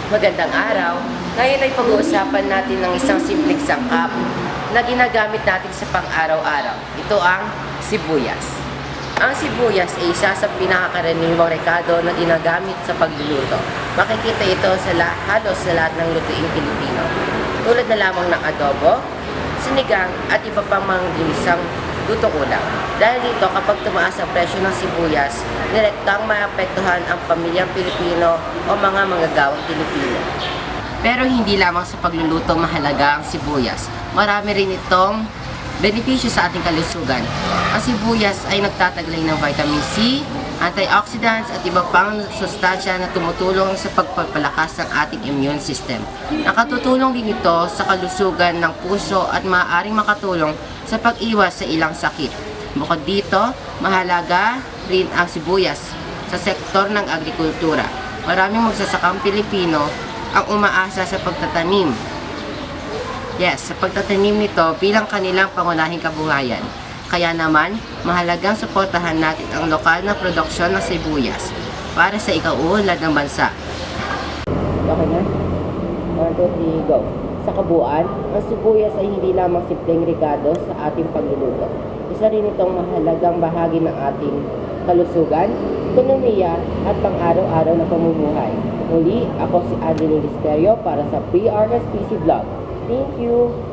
Magandang araw! Ngayon ay pag-uusapan natin ng isang simpleng sangkap na ginagamit natin sa pang-araw-araw. Ito ang sibuyas. Ang sibuyas ay isa sa pinakakaraniwang rekado na ginagamit sa pagluluto. Makikita ito sa halos sa lahat ng lutuing Pilipino. Tulad na lamang ng adobo, sinigang at iba pang mga ginisang luto ulam. Dahil dito, kapag tumaas ang presyo ng sibuyas, direktang maapektuhan ang pamilyang Pilipino o mga manggagawang Pilipino. Pero hindi lamang sa pagluluto mahalaga ang sibuyas. Marami rin itong benepisyo sa ating kalusugan. Ang sibuyas ay nagtataglay ng vitamin C, antioxidants at iba pang sustansya na tumutulong sa pagpapalakas ng ating immune system. Nakatutulong din ito sa kalusugan ng puso at maaaring makatulong sa pag-iwas sa ilang sakit. Bukod dito, mahalaga rin ang sibuyas sa sektor ng agrikultura. Maraming magsasakang Pilipino ang umaasa sa pagtatanim. Sa pagtatanim nito bilang kanilang pangunahing kabuhayan. Kaya naman, mahalagang suportahan natin ang lokal na produksyon ng sibuyas para sa ikauunlad ng bansa. Okay na? 1, 2, 3, go! Sa kabuuan, ang sibuyas ay hindi lamang simpleng regado sa ating pagluluto. Isa rin itong mahalagang bahagi ng ating kalusugan, ekonomiya at pang-araw-araw na pamumuhay. Muli, ako si Angeline Listerio para sa PRSPC Vlog. Thank you!